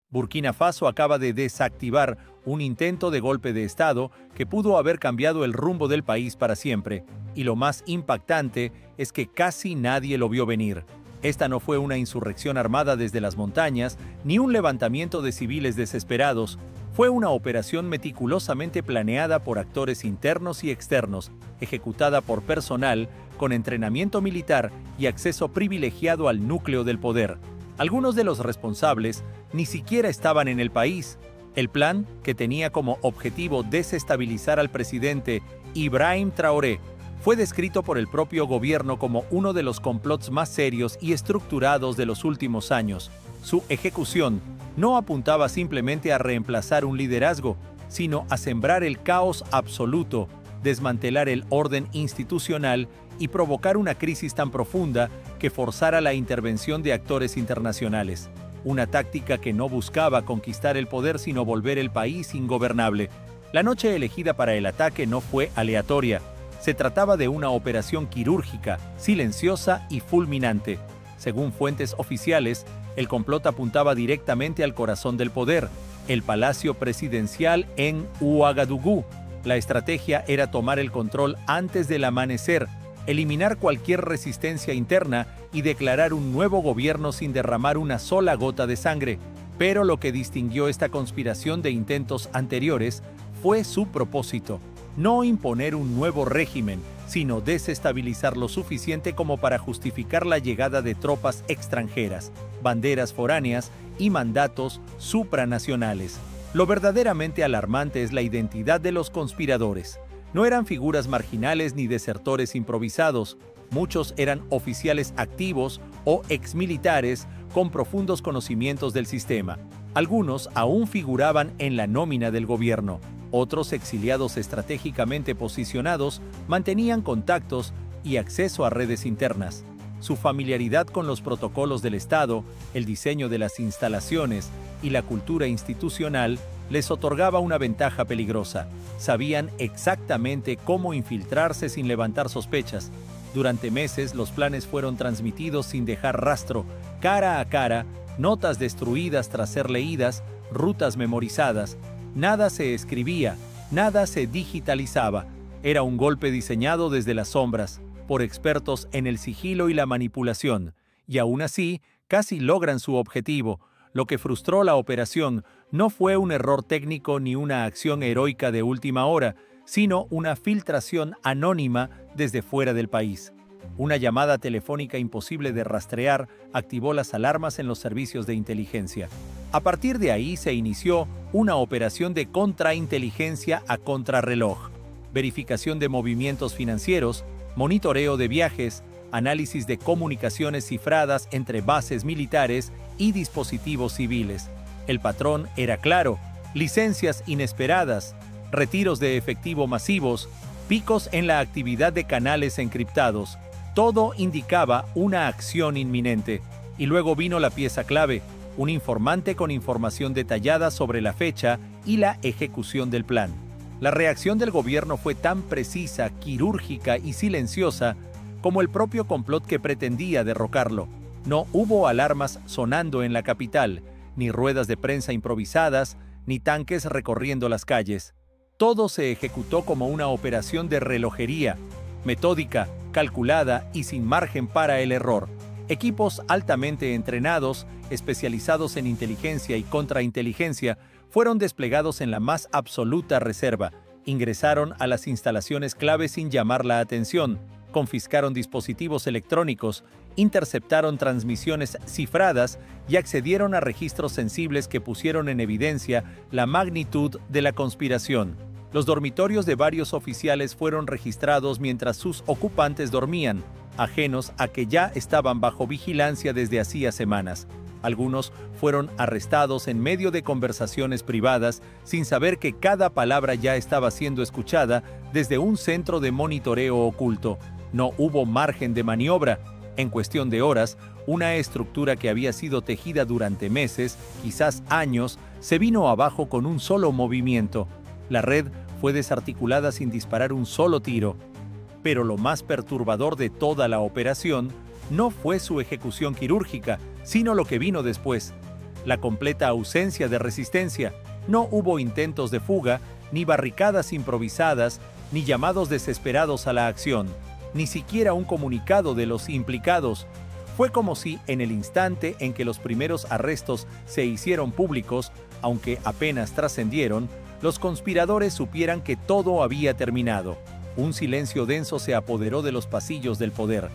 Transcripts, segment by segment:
Burkina Faso acaba de desactivar un intento de golpe de Estado que pudo haber cambiado el rumbo del país para siempre, y lo más impactante es que casi nadie lo vio venir. Esta no fue una insurrección armada desde las montañas, ni un levantamiento de civiles desesperados. Fue una operación meticulosamente planeada por actores internos y externos, ejecutada por personal con entrenamiento militar y acceso privilegiado al núcleo del poder. Algunos de los responsables ni siquiera estaban en el país. El plan, que tenía como objetivo desestabilizar al presidente Ibrahim Traoré, fue descrito por el propio gobierno como uno de los complots más serios y estructurados de los últimos años. Su ejecución no apuntaba simplemente a reemplazar un liderazgo, sino a sembrar el caos absoluto, desmantelar el orden institucional y provocar una crisis tan profunda que forzara la intervención de actores internacionales. Una táctica que no buscaba conquistar el poder sino volver el país ingobernable. La noche elegida para el ataque no fue aleatoria. Se trataba de una operación quirúrgica, silenciosa y fulminante. Según fuentes oficiales, el complot apuntaba directamente al corazón del poder, el palacio presidencial en Ouagadougou. La estrategia era tomar el control antes del amanecer, eliminar cualquier resistencia interna y declarar un nuevo gobierno sin derramar una sola gota de sangre. Pero lo que distinguió esta conspiración de intentos anteriores fue su propósito: no imponer un nuevo régimen, sino desestabilizar lo suficiente como para justificar la llegada de tropas extranjeras, banderas foráneas y mandatos supranacionales. Lo verdaderamente alarmante es la identidad de los conspiradores. No eran figuras marginales ni desertores improvisados. Muchos eran oficiales activos o exmilitares con profundos conocimientos del sistema. Algunos aún figuraban en la nómina del gobierno. Otros, exiliados estratégicamente posicionados, mantenían contactos y acceso a redes internas. Su familiaridad con los protocolos del Estado, el diseño de las instalaciones y la cultura institucional les otorgaba una ventaja peligrosa. Sabían exactamente cómo infiltrarse sin levantar sospechas. Durante meses, los planes fueron transmitidos sin dejar rastro, cara a cara, notas destruidas tras ser leídas, rutas memorizadas. Nada se escribía, nada se digitalizaba. Era un golpe diseñado desde las sombras, por expertos en el sigilo y la manipulación, y aún así, casi logran su objetivo. Lo que frustró la operación no fue un error técnico ni una acción heroica de última hora, sino una filtración anónima desde fuera del país. Una llamada telefónica imposible de rastrear activó las alarmas en los servicios de inteligencia. A partir de ahí se inició una operación de contrainteligencia a contrarreloj, verificación de movimientos financieros, monitoreo de viajes, análisis de comunicaciones cifradas entre bases militares y dispositivos civiles. El patrón era claro: licencias inesperadas, retiros de efectivo masivos, picos en la actividad de canales encriptados. Todo indicaba una acción inminente. Y luego vino la pieza clave: un informante con información detallada sobre la fecha y la ejecución del plan. La reacción del gobierno fue tan precisa, quirúrgica y silenciosa como el propio complot que pretendía derrocarlo. No hubo alarmas sonando en la capital, ni ruedas de prensa improvisadas, ni tanques recorriendo las calles. Todo se ejecutó como una operación de relojería, metódica, calculada y sin margen para el error. Equipos altamente entrenados, especializados en inteligencia y contrainteligencia, fueron desplegados en la más absoluta reserva. Ingresaron a las instalaciones clave sin llamar la atención, confiscaron dispositivos electrónicos, interceptaron transmisiones cifradas y accedieron a registros sensibles que pusieron en evidencia la magnitud de la conspiración. Los dormitorios de varios oficiales fueron registrados mientras sus ocupantes dormían, ajenos a que ya estaban bajo vigilancia desde hacía semanas. Algunos fueron arrestados en medio de conversaciones privadas sin saber que cada palabra ya estaba siendo escuchada desde un centro de monitoreo oculto. No hubo margen de maniobra. En cuestión de horas, una estructura que había sido tejida durante meses, quizás años, se vino abajo con un solo movimiento. La red fue desarticulada sin disparar un solo tiro. Pero lo más perturbador de toda la operación no fue su ejecución quirúrgica, sino lo que vino después. la completa ausencia de resistencia. No hubo intentos de fuga, ni barricadas improvisadas, ni llamados desesperados a la acción, ni siquiera un comunicado de los implicados. Fue como si, en el instante en que los primeros arrestos se hicieron públicos, aunque apenas trascendieron, los conspiradores supieran que todo había terminado. Un silencio denso se apoderó de los pasillos del poder.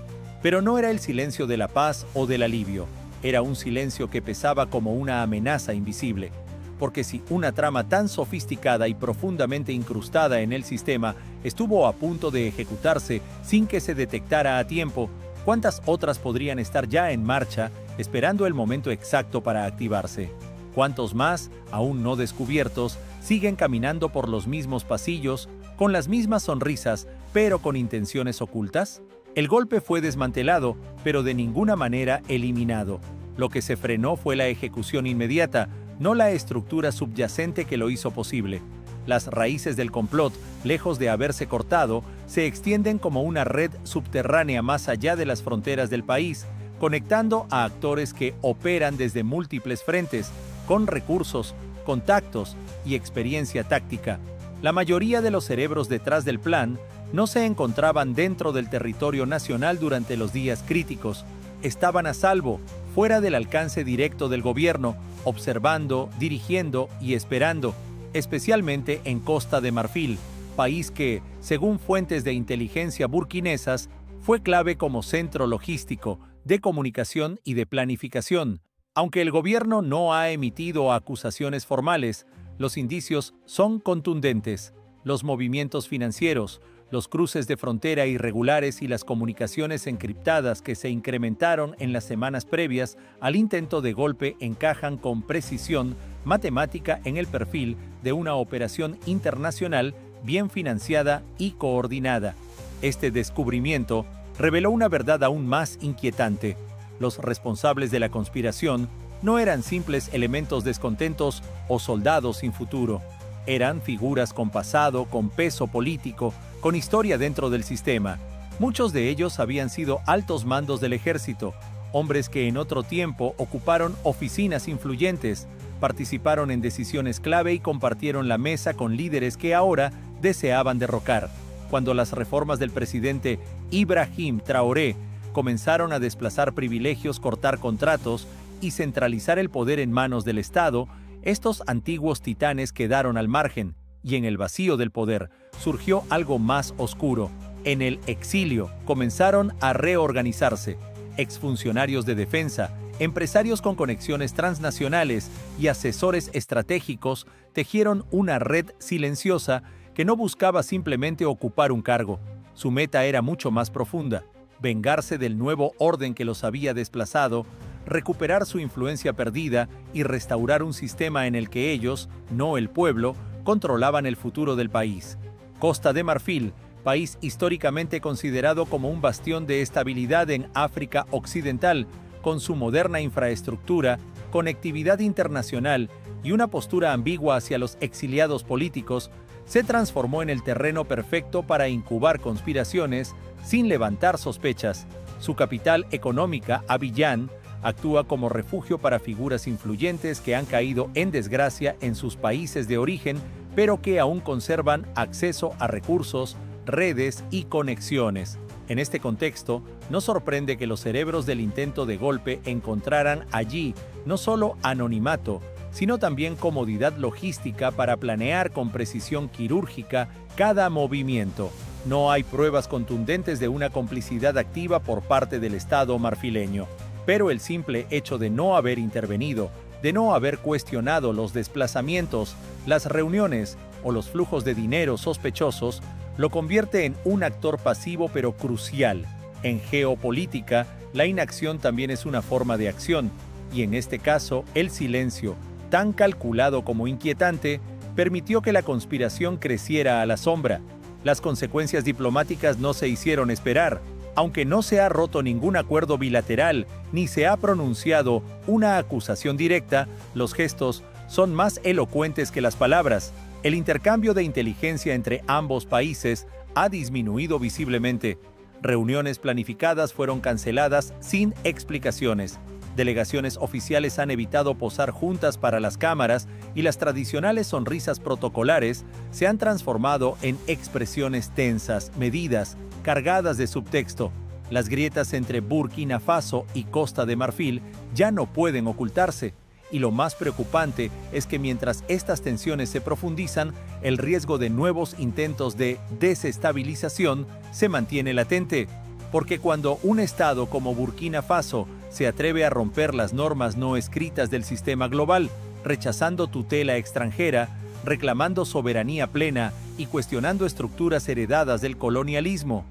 Pero no era el silencio de la paz o del alivio. Era un silencio que pesaba como una amenaza invisible. Porque si una trama tan sofisticada y profundamente incrustada en el sistema estuvo a punto de ejecutarse sin que se detectara a tiempo, ¿cuántas otras podrían estar ya en marcha, esperando el momento exacto para activarse? ¿Cuántos más, aún no descubiertos, siguen caminando por los mismos pasillos, con las mismas sonrisas, pero con intenciones ocultas? El golpe fue desmantelado, pero de ninguna manera eliminado. Lo que se frenó fue la ejecución inmediata, no la estructura subyacente que lo hizo posible. Las raíces del complot, lejos de haberse cortado, se extienden como una red subterránea más allá de las fronteras del país, conectando a actores que operan desde múltiples frentes, con recursos, contactos y experiencia táctica. La mayoría de los cerebros detrás del plan no se encontraban dentro del territorio nacional durante los días críticos. Estaban a salvo, fuera del alcance directo del gobierno, observando, dirigiendo y esperando, especialmente en Costa de Marfil, país que, según fuentes de inteligencia burkinesas, fue clave como centro logístico, de comunicación y de planificación. Aunque el gobierno no ha emitido acusaciones formales, los indicios son contundentes. Los movimientos financieros, los cruces de frontera irregulares y las comunicaciones encriptadas que se incrementaron en las semanas previas al intento de golpe encajan con precisión matemática en el perfil de una operación internacional bien financiada y coordinada. Este descubrimiento reveló una verdad aún más inquietante. Los responsables de la conspiración no eran simples elementos descontentos o soldados sin futuro. Eran figuras con pasado, con peso político, con historia dentro del sistema. Muchos de ellos habían sido altos mandos del ejército, hombres que en otro tiempo ocuparon oficinas influyentes, participaron en decisiones clave y compartieron la mesa con líderes que ahora deseaban derrocar. Cuando las reformas del presidente Ibrahim Traoré comenzaron a desplazar privilegios, cortar contratos y centralizar el poder en manos del Estado, estos antiguos titanes quedaron al margen, y en el vacío del poder surgió algo más oscuro. En el exilio comenzaron a reorganizarse. Exfuncionarios de defensa, empresarios con conexiones transnacionales y asesores estratégicos tejieron una red silenciosa que no buscaba simplemente ocupar un cargo. Su meta era mucho más profunda: vengarse del nuevo orden que los había desplazado, recuperar su influencia perdida y restaurar un sistema en el que ellos, no el pueblo, controlaban el futuro del país. Costa de Marfil, país históricamente considerado como un bastión de estabilidad en África Occidental, con su moderna infraestructura, conectividad internacional y una postura ambigua hacia los exiliados políticos, se transformó en el terreno perfecto para incubar conspiraciones sin levantar sospechas. Su capital económica, Abiyán, actúa como refugio para figuras influyentes que han caído en desgracia en sus países de origen, pero que aún conservan acceso a recursos, redes y conexiones. En este contexto, no sorprende que los cerebros del intento de golpe encontraran allí no solo anonimato, sino también comodidad logística para planear con precisión quirúrgica cada movimiento. No hay pruebas contundentes de una complicidad activa por parte del Estado marfileño, pero el simple hecho de no haber intervenido, de no haber cuestionado los desplazamientos, las reuniones o los flujos de dinero sospechosos, lo convierte en un actor pasivo pero crucial. En geopolítica, la inacción también es una forma de acción, y en este caso, el silencio, tan calculado como inquietante, permitió que la conspiración creciera a la sombra. Las consecuencias diplomáticas no se hicieron esperar. Aunque no se ha roto ningún acuerdo bilateral ni se ha pronunciado una acusación directa, los gestos son más elocuentes que las palabras. El intercambio de inteligencia entre ambos países ha disminuido visiblemente. Reuniones planificadas fueron canceladas sin explicaciones. Delegaciones oficiales han evitado posar juntas para las cámaras y las tradicionales sonrisas protocolares se han transformado en expresiones tensas, medidas, cargadas de subtexto. Las grietas entre Burkina Faso y Costa de Marfil ya no pueden ocultarse. Y lo más preocupante es que mientras estas tensiones se profundizan, el riesgo de nuevos intentos de desestabilización se mantiene latente. Porque cuando un Estado como Burkina Faso se atreve a romper las normas no escritas del sistema global, rechazando tutela extranjera, reclamando soberanía plena y cuestionando estructuras heredadas del colonialismo,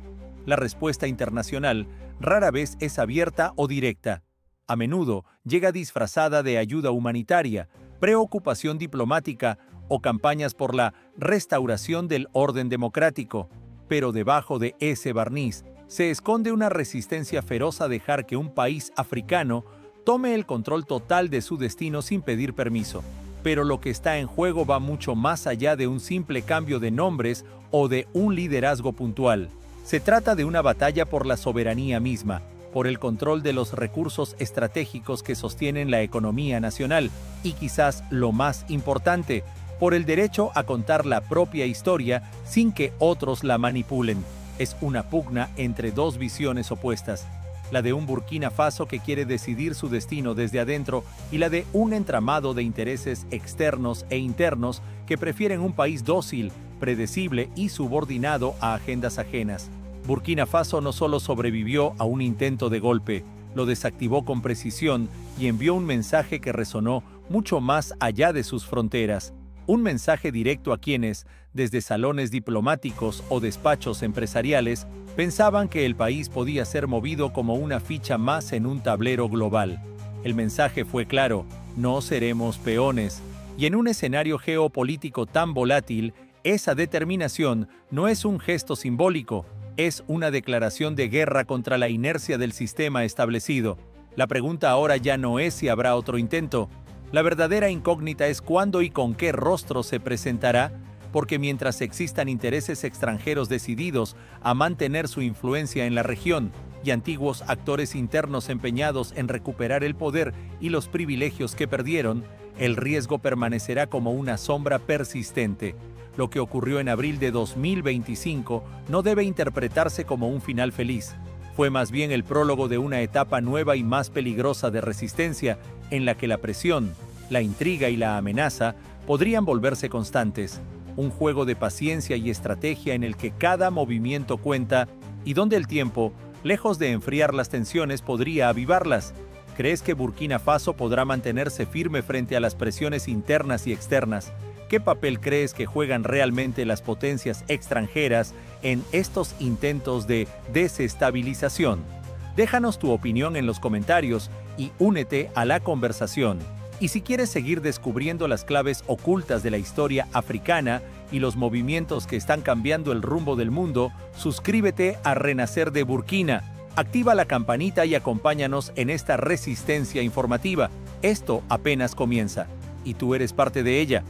la respuesta internacional rara vez es abierta o directa. A menudo llega disfrazada de ayuda humanitaria, preocupación diplomática o campañas por la restauración del orden democrático. Pero debajo de ese barniz se esconde una resistencia feroz a dejar que un país africano tome el control total de su destino sin pedir permiso. Pero lo que está en juego va mucho más allá de un simple cambio de nombres o de un liderazgo puntual. Se trata de una batalla por la soberanía misma, por el control de los recursos estratégicos que sostienen la economía nacional y quizás lo más importante, por el derecho a contar la propia historia sin que otros la manipulen. Es una pugna entre dos visiones opuestas, la de un Burkina Faso que quiere decidir su destino desde adentro y la de un entramado de intereses externos e internos que prefieren un país dócil, predecible y subordinado a agendas ajenas. Burkina Faso no solo sobrevivió a un intento de golpe, lo desactivó con precisión y envió un mensaje que resonó mucho más allá de sus fronteras. Un mensaje directo a quienes, desde salones diplomáticos o despachos empresariales, pensaban que el país podía ser movido como una ficha más en un tablero global. El mensaje fue claro: no seremos peones. Y en un escenario geopolítico tan volátil, esa determinación no es un gesto simbólico, es una declaración de guerra contra la inercia del sistema establecido. La pregunta ahora ya no es si habrá otro intento. La verdadera incógnita es cuándo y con qué rostro se presentará, porque mientras existan intereses extranjeros decididos a mantener su influencia en la región y antiguos actores internos empeñados en recuperar el poder y los privilegios que perdieron, el riesgo permanecerá como una sombra persistente. Lo que ocurrió en abril de 2025 no debe interpretarse como un final feliz. Fue más bien el prólogo de una etapa nueva y más peligrosa de resistencia, en la que la presión, la intriga y la amenaza podrían volverse constantes. Un juego de paciencia y estrategia en el que cada movimiento cuenta y donde el tiempo, lejos de enfriar las tensiones, podría avivarlas. ¿Crees que Burkina Faso podrá mantenerse firme frente a las presiones internas y externas? ¿Qué papel crees que juegan realmente las potencias extranjeras en estos intentos de desestabilización? Déjanos tu opinión en los comentarios y únete a la conversación. Y si quieres seguir descubriendo las claves ocultas de la historia africana y los movimientos que están cambiando el rumbo del mundo, suscríbete a Renacer de Burkina. Activa la campanita y acompáñanos en esta resistencia informativa. Esto apenas comienza, y tú eres parte de ella.